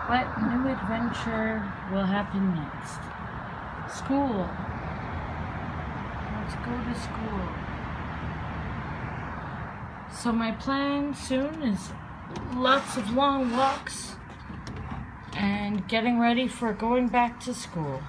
What new adventure will happen next? School. Let's go to school. So my plan soon is lots of long walks and getting ready for going back to school.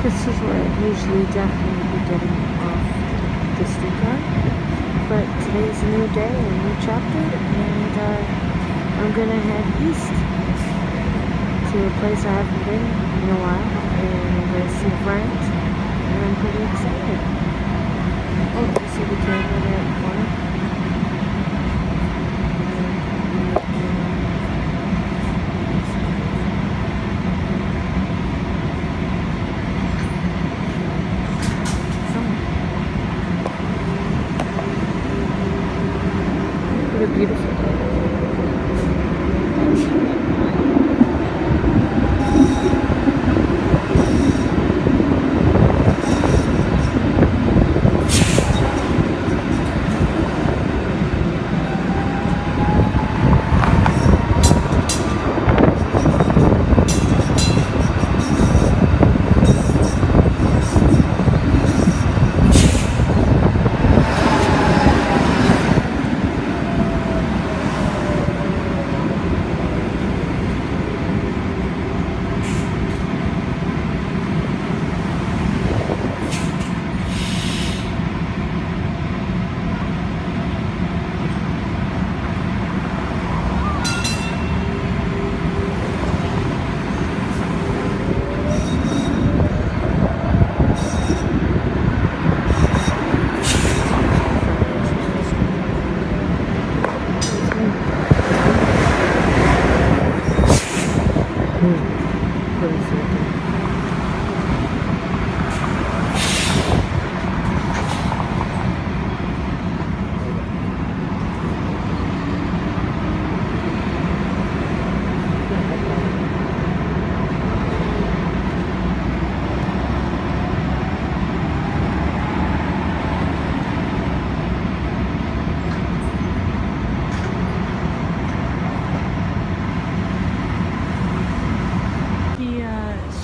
This is where I usually definitely be getting off the streetcar. But today's a new day, a new chapter, and I'm gonna head east to a place I haven't been in a while, and I'm gonna see friends, and I'm pretty excited. Oh, do you see the camera there at the corner? What a beautiful day.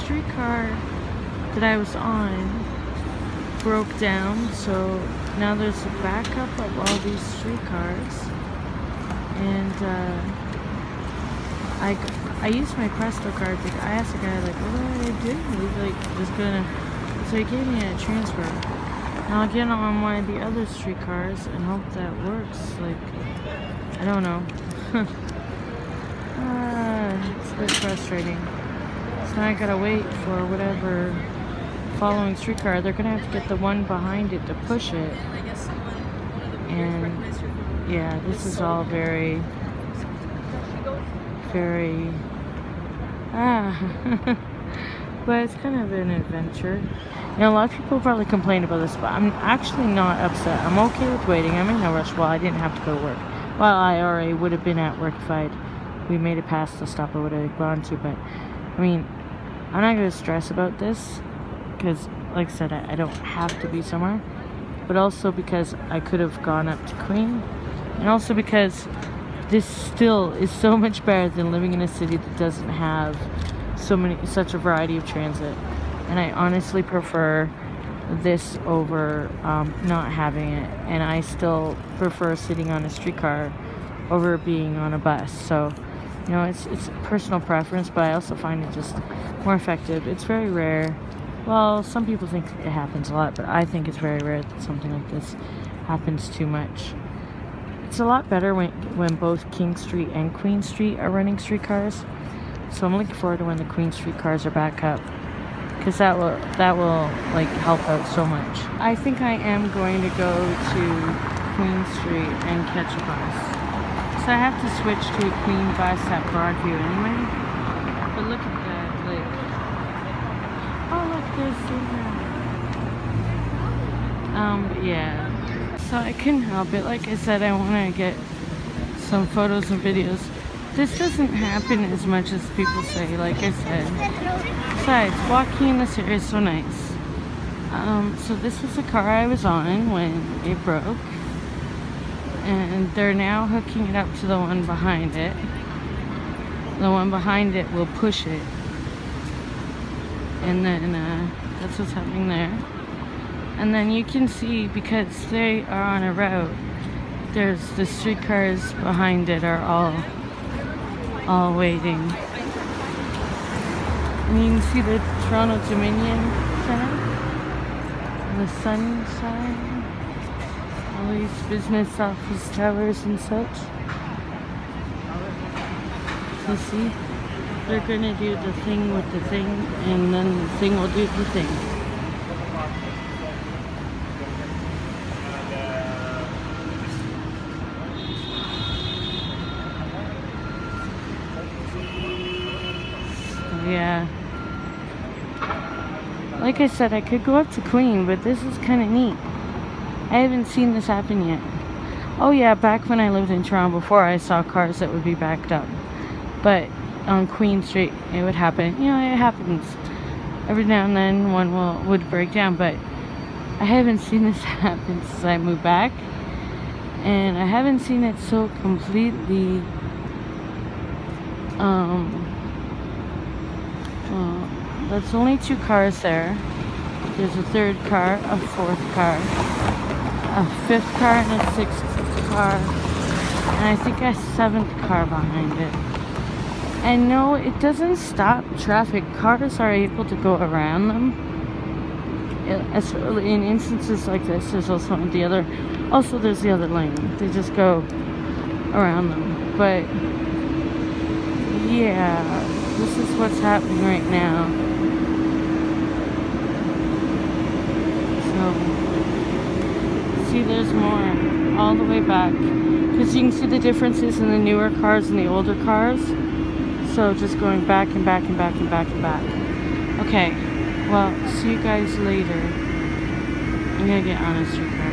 Streetcar that I was on broke down, so now there's a backup of all these streetcars, and I used my Presto card. I asked the guy, like, what do I do? He's like, just gonna, so he gave me a transfer. Now I'll get on one of the other streetcars and hope that works. Like, I don't know. It's a bit frustrating. So now I gotta wait for whatever following streetcar. They're gonna have to get the one behind it to push it. And yeah, this is all very but it's kind of an adventure. You know, a lot of people probably complain about this, but I'm actually not upset. I'm okay with waiting. I'm in no rush. Well, I didn't have to go to work. Well, I already would have been at work if we made it past the stop I would have gone to, but I mean, I'm not going to stress about this because, like I said, I don't have to be somewhere, but also because I could have gone up to Queen, and also because this still is so much better than living in a city that doesn't have such a variety of transit. And I honestly prefer this over not having it, and I still prefer sitting on a streetcar over being on a bus. So You know, it's personal preference, but I also find it just more effective. It's very rare. Well, some people think it happens a lot, but I think it's very rare that something like this happens too much. It's a lot better when both King Street and Queen Street are running streetcars. So I'm looking forward to when the Queen Street cars are back up, because that will like help out so much. I think I am going to go to Queen Street and catch a bus. So I have to switch to a Queen bus at Broadview anyway. But look at that, like, oh look, there's the yeah. So I couldn't help it. Like I said, I want to get some photos and videos. This doesn't happen as much as people say, like I said. Besides, walking in this area is so nice. So this was the car I was on when it broke. And they're now hooking it up to the one behind it. The one behind it will push it. And then that's what's happening there. And then you can see, because they are on a route, there's the streetcars behind it are all waiting. And you can see the Toronto Dominion Center on the sunny side. All these business office towers and such. So see, they're gonna do the thing with the thing, and then the thing will do the thing. Yeah. Like I said, I could go up to Queen, but this is kind of neat. I haven't seen this happen yet. Oh yeah, back when I lived in Toronto before, I saw cars that would be backed up. But on Queen Street, it would happen. You know, it happens. Every now and then one would break down, but I haven't seen this happen since I moved back. And I haven't seen it so completely that's only 2 cars there. There's a 3rd car, a 4th car, a 5th car, and a 6th car, and I think a 7th car behind it. And no, it doesn't stop traffic. Cars are able to go around them. In instances like this, there's also there's the other lane. They just go around them. But yeah, this is what's happening right now. So, see, there's more all the way back, because you can see the differences in the newer cars and the older cars. So just going back and back and back and back and back. Okay, well, see you guys later. I'm gonna get on a streetcar.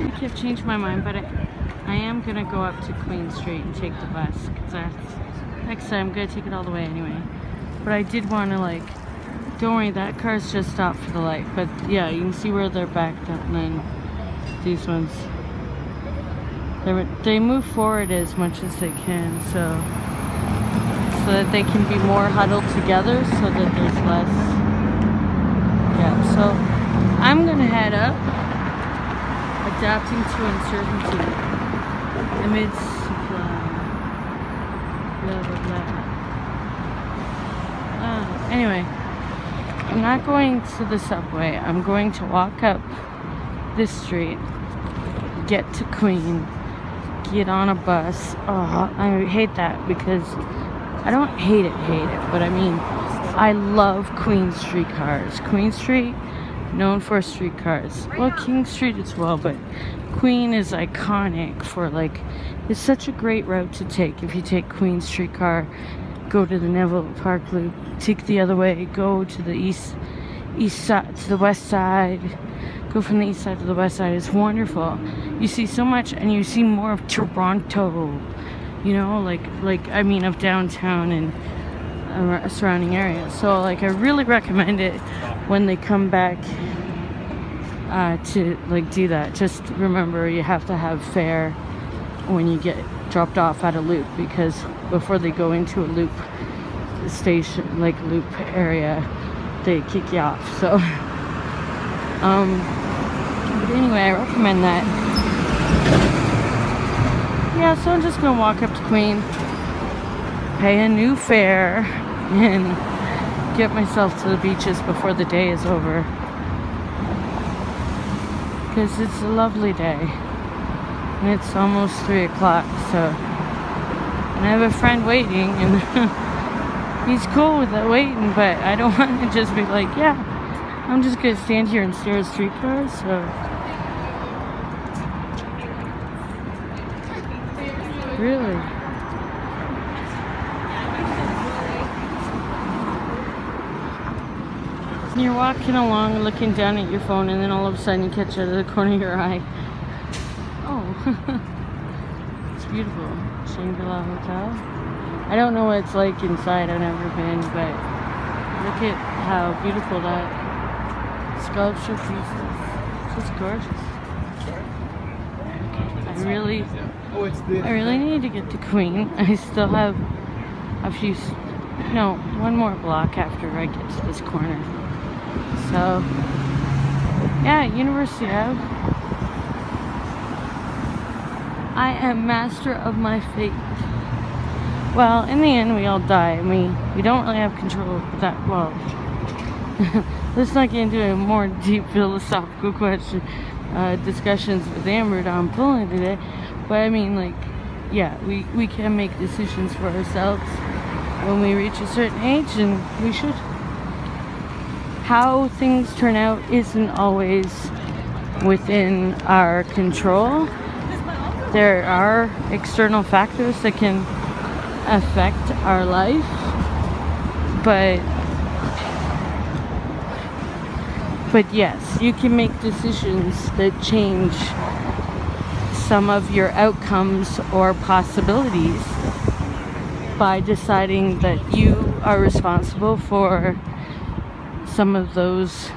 I think I've changed my mind, but I am gonna go up to Queen Street and take the bus, because next time I'm gonna take it all the way anyway. But I did want to, like, don't worry, that car's just stopped for the light. But yeah, you can see where they're backed up, and then these ones, they move forward as much as they can, so that they can be more huddled together, so that there's less. Yeah, so I'm gonna head up, adapting to uncertainty amidst supply. Blah blah blah. Anyway, I'm not going to the subway. I'm going to walk up this street, get to Queen, get on a bus. Oh, I hate that, because I don't hate it, but I mean, I love Queen Street cars. Queen Street, known for streetcars. Well, King Street as well, but Queen is iconic for, like, it's such a great route to take. If you take Queen Streetcar, go to the Neville Park Loop, take the other way, go to the east side, to the west side, go from the east side to the west side. It's wonderful. You see so much, and you see more of Toronto, you know, like I mean, of downtown and surrounding areas. So, like, I really recommend it when they come back to, like, do that. Just remember, you have to have fare when you get dropped off at a loop, because before they go into a loop station, like loop area, they kick you off. So but anyway, I recommend that. yeah, so I'm just gonna walk up to Queen, pay a new fare, and get myself to the beaches before the day is over. Because it's a lovely day. And it's almost 3 o'clock, so. And I have a friend waiting, and he's cool with that waiting, but I don't want to just be like, yeah, I'm just gonna stand here and stare at streetcars, so. Really? You're walking along looking down at your phone, and then all of a sudden you catch out of the corner of your eye. Oh, it's beautiful. Shangri-La Hotel. I don't know what it's like inside, I've never been, but look at how beautiful that sculpture piece is. It's just gorgeous. I really need to get to Queen. I still have a few, no, one more block after I get to this corner. So, yeah, University Ave. I am master of my fate. Well, in the end, we all die. I mean, we don't really have control of that. Well, let's not get into a more deep philosophical question, discussions with Amber down pulling today. But I mean, like, yeah, we can make decisions for ourselves when we reach a certain age, and we should. How things turn out isn't always within our control. There are external factors that can affect our life, but yes, you can make decisions that change some of your outcomes or possibilities by deciding that you are responsible for some of those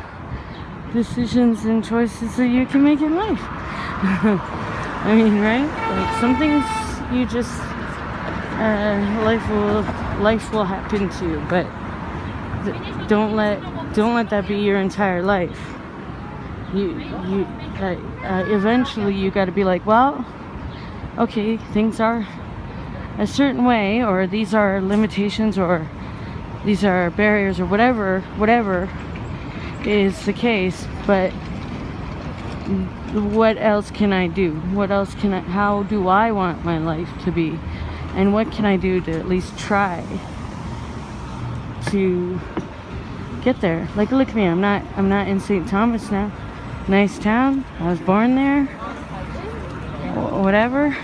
decisions and choices that you can make in life. I mean, right? Like, some things you just life will happen to you, but don't let that be your entire life. Eventually you got to be like, well, okay, things are a certain way, or these are limitations, or these are barriers, or whatever is the case, but what else can I do? How do I want my life to be? And what can I do to at least try to get there? Like, look at me, I'm not in St. Thomas now. Nice town, I was born there. Whatever.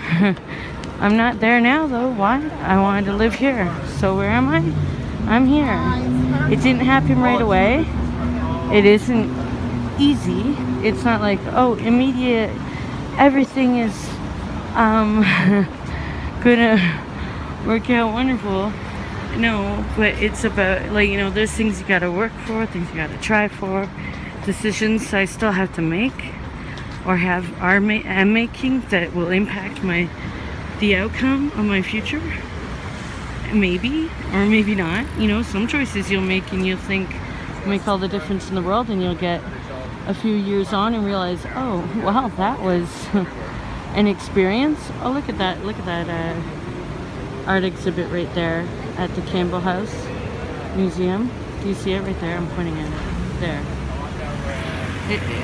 I'm not there now though. Why? I wanted to live here. So where am I? I'm here. It didn't happen right away. It isn't easy. It's not like, oh, immediate, everything is gonna work out wonderful. No, but it's about, like, you know, there's things you gotta work for, things you gotta try for, decisions I still have to make, or am making, that will impact the outcome of my future. Maybe, or maybe not. You know, some choices you'll make and you'll think make all the difference in the world, and you'll get a few years on and realize, oh, wow, that was an experience. Oh, look at that art exhibit right there at the Campbell House Museum. Do you see it right there? I'm pointing at it. There.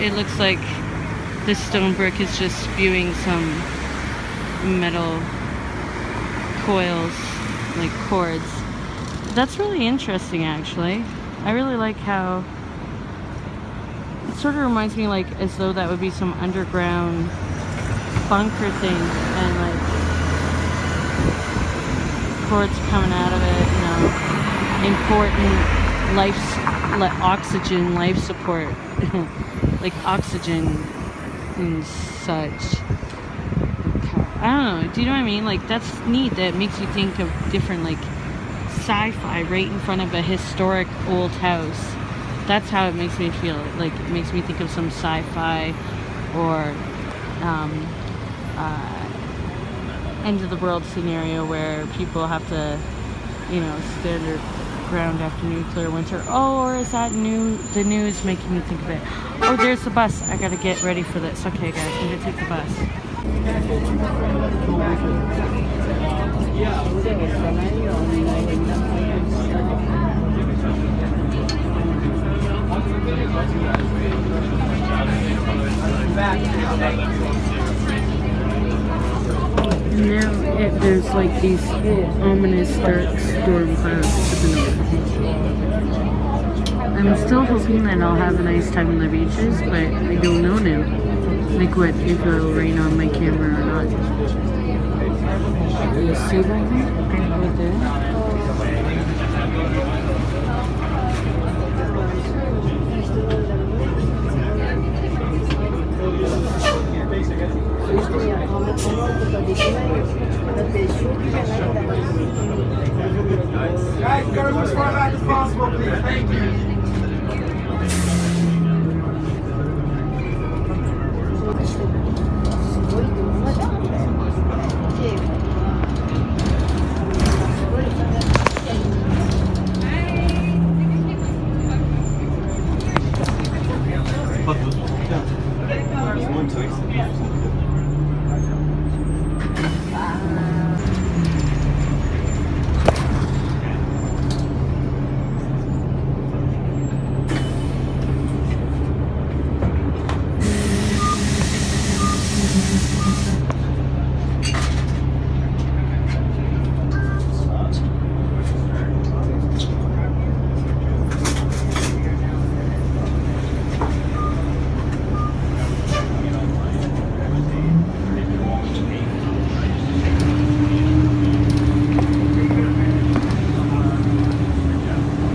It looks like this stone brick is just spewing some metal coils, like cords. That's really interesting, actually. I really like how it sort of reminds me, like, as though that would be some underground bunker thing, and like cords coming out of it, you know, important oxygen, life support, like oxygen and such. I don't know, do you know what I mean? Like, that's neat. That makes you think of different, like, sci-fi right in front of a historic old house. That's how it makes me feel. Like, it makes me think of some sci-fi or end of the world scenario where people have to, you know, stand their ground after nuclear winter. Oh, or is that the news making me think of it? Oh, there's the bus. I gotta get ready for this. Okay, guys, I'm gonna take the bus. Now there's like these ominous dark storm clouds to the north. I'm still hoping that I'll have a nice time on the beaches, but I don't know now. Like what, if it'll rain on my camera or not. Do you see that right there? Guys, you gotta move as far back as possible, please. Thank you.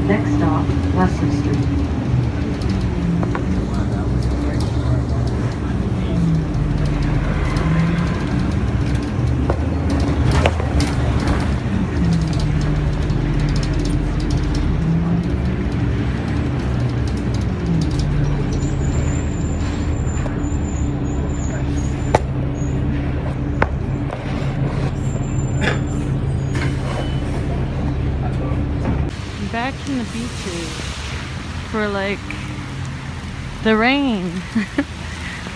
Next stop, Wesley Street. Back in the beaches for like the rain.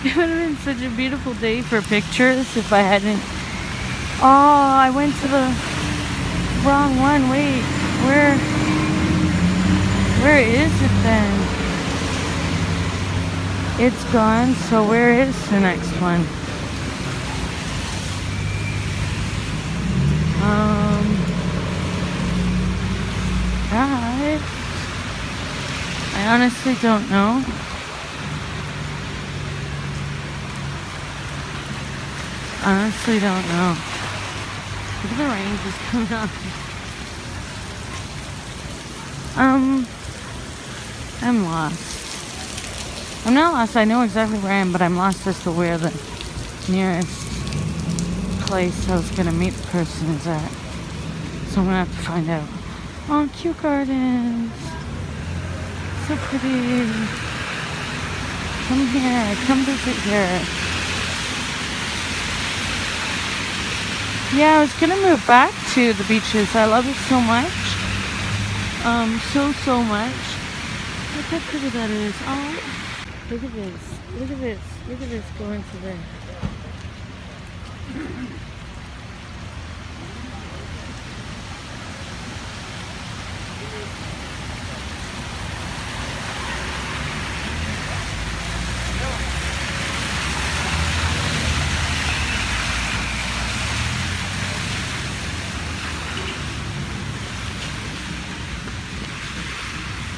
It would have been such a beautiful day for pictures if I hadn't. Oh, I went to the wrong one. Wait, where is it then? It's gone, so where is the next one? Right. I honestly don't know. Honestly don't know. Look at the rain just coming on. I'm lost. I'm not lost, I know exactly where I am, but I'm lost as to where the nearest place I was gonna meet the person is at. So I'm gonna have to find out. Oh, cute gardens. So pretty. Come here. Come visit here. Yeah, I was gonna move back to the beaches. I love it so much. So much. Look how pretty that is. Oh, look at this. Look at this. Look at this going to there.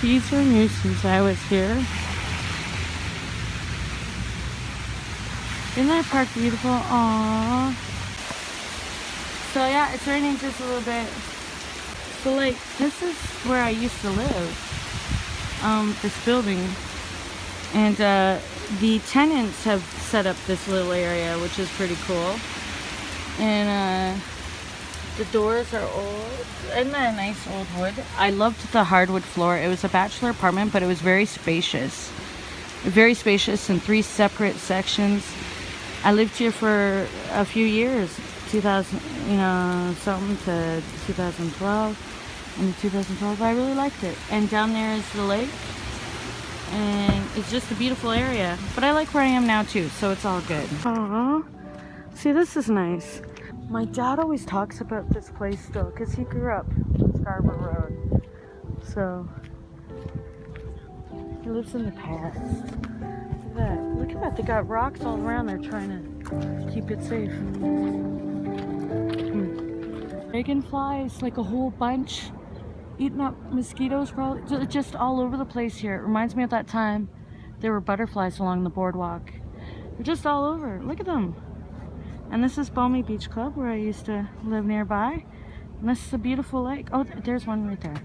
These are new since I was here. Isn't that park beautiful? Aww. So yeah, it's raining just a little bit. So like, this is where I used to live. This building. And the tenants have set up this little area, which is pretty cool. And the doors are old. Isn't that a nice old wood? I loved the hardwood floor. It was a bachelor apartment, but it was very spacious. Very spacious in 3 separate sections. I lived here for a few years. 2000, something to 2012. And in 2012, I really liked it. And down there is the lake. And it's just a beautiful area. But I like where I am now too, so it's all good. Aww. See, this is nice. My dad always talks about this place still because he grew up on Scarborough Road. So, he lives in the past. Look at that. Look at that. They got rocks all around. They're trying to keep it safe. Dragonflies, like a whole bunch, eating up mosquitoes, probably just all over the place here. It reminds me of that time there were butterflies along the boardwalk. They're just all over. Look at them. And this is Balmy Beach Club, where I used to live nearby. And this is a beautiful lake. Oh, there's one right there.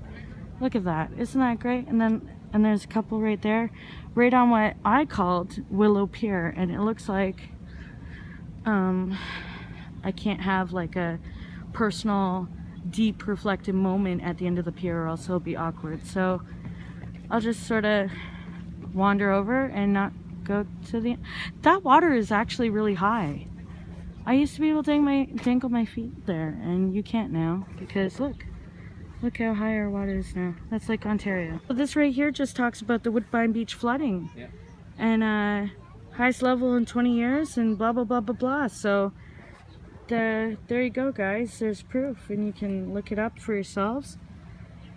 Look at that. Isn't that great? And there's a couple right there, right on what I called Willow Pier. And it looks like I can't have like a personal, deep, reflective moment at the end of the pier, or else it'll be awkward. So I'll just sort of wander over and not go to the... That water is actually really high. I used to be able to dangle my feet there, and you can't now because look how high our water is now. That's like Ontario. So this right here just talks about the Woodbine Beach flooding, yeah, and highest level in 20 years, and blah blah blah blah blah. So there you go, guys. There's proof, and you can look it up for yourselves.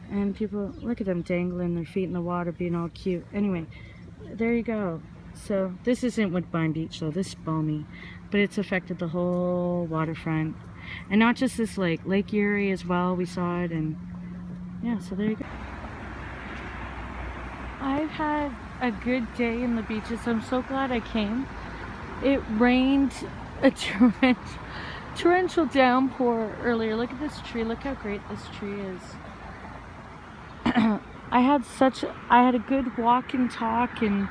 And people, look at them dangling their feet in the water, being all cute. Anyway, there you go. So this isn't Woodbine Beach though, this is Balmy, but it's affected the whole waterfront, and not just this lake, Lake Erie as well. We saw it, and yeah, so there you go. I've had a good day in the beaches. I'm so glad I came. It rained a torrential downpour earlier. Look at this tree. Look how great this tree is. I had a good walk and talk, and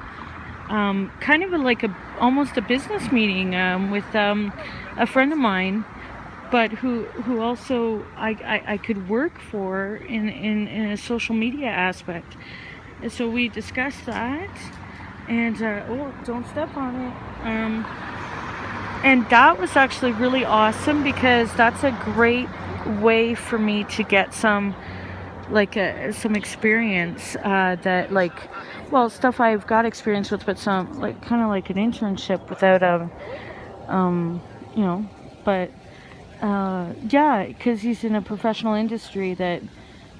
kind of almost a business meeting with a friend of mine, but who also I could work for in a social media aspect. And so we discussed that, and oh, don't step on it. And that was actually really awesome, because that's a great way for me to get some experience that stuff I've got experience with, but some kind of like an internship without but yeah, because he's in a professional industry, that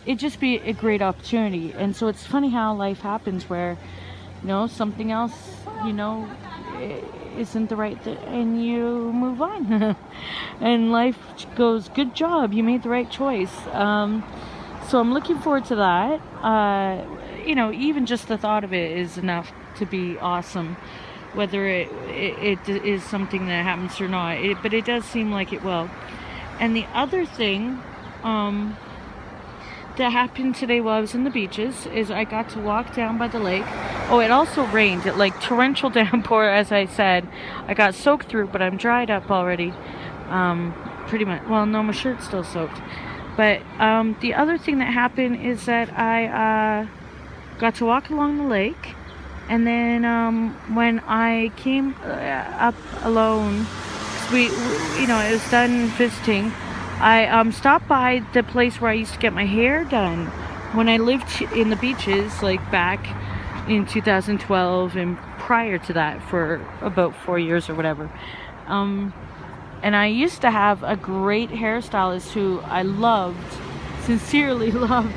it'd just be a great opportunity. And so it's funny how life happens, where something else isn't the right thing, and you move on. And life goes, good job, you made the right choice. So I'm looking forward to that. Even just the thought of it is enough to be awesome, whether it is something that happens or not. But it does seem like it will. And the other thing that happened today while I was in the beaches is I got to walk down by the lake. Oh, it also rained, torrential downpour, as I said. I got soaked through, but I'm dried up already. Pretty much. Well, no, my shirt's still soaked. But the other thing that happened is that I got to walk along the lake, and then when I came up alone, it was done visiting, I stopped by the place where I used to get my hair done when I lived in the beaches, back in 2012 and prior to that for about 4 years or whatever. And I used to have a great hairstylist who I loved, sincerely loved,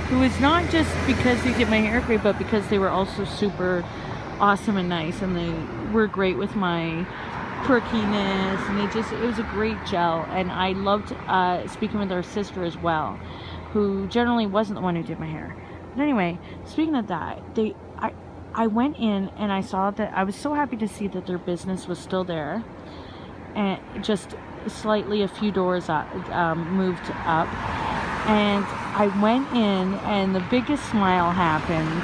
who was not just because they did my hair great, but because they were also super awesome and nice, and they were great with my quirkiness, and it was a great gel. And I loved speaking with their sister as well, who generally wasn't the one who did my hair. But anyway, speaking of that, I went in and I saw that, I was so happy to see that their business was still there, and just slightly a few doors up, moved up, and I went in, and the biggest smile happened,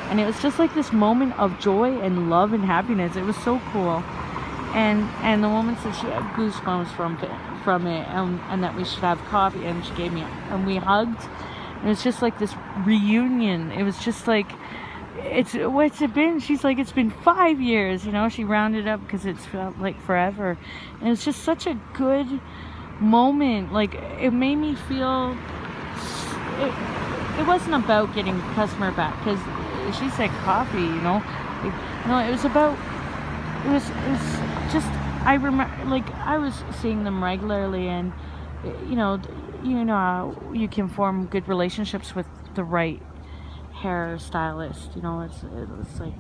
and it was just like this moment of joy and love and happiness. It was so cool. And the woman said she had goosebumps from it, and that we should have coffee, and she gave me, and we hugged, and it was just like this reunion. It was just like, what's it been? She's like, it's been 5 years, she rounded up because it's felt like forever. And it's just such a good moment. It made me feel, it wasn't about getting the customer back, because she said coffee, no, it was about, it was just I remember, like, I was seeing them regularly, and you know, you know how you can form good relationships with the right hairstylist. You know, it's like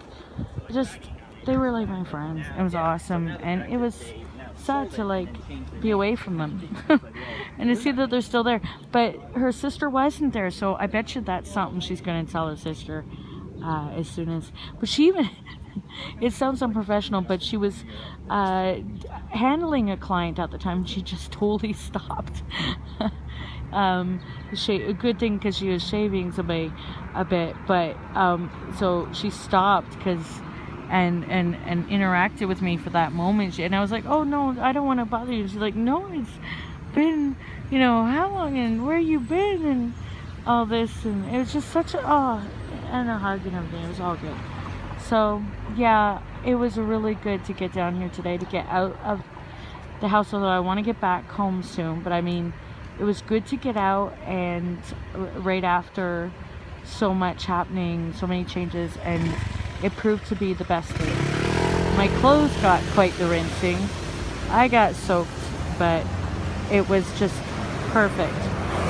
just they were like my friends. It was awesome, and it was sad to like be away from them and to see that they're still there. But her sister wasn't there, so I bet you that's something she's going to tell her sister as soon as. But she even. It sounds unprofessional, but she was handling a client at the time. She just totally stopped. A good thing because she was shaving somebody a bit, but so she stopped and interacted with me for that moment. And I was like, oh no, I don't want to bother you. She's like, no, it's been, how long and where you been and all this, and it was just such a and a hug and everything. It was all good. So yeah, it was really good to get down here today, to get out of the house, although I want to get back home soon. But I mean, it was good to get out, and right after so much happening, so many changes, and it proved to be the best thing. My clothes got quite the rinsing. I got soaked, but it was just perfect.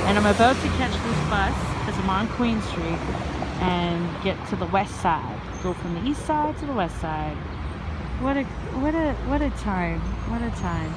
And I'm about to catch this bus because I'm on Queen Street and get to the west side. Go from the east side to the west side. What a time. What a time.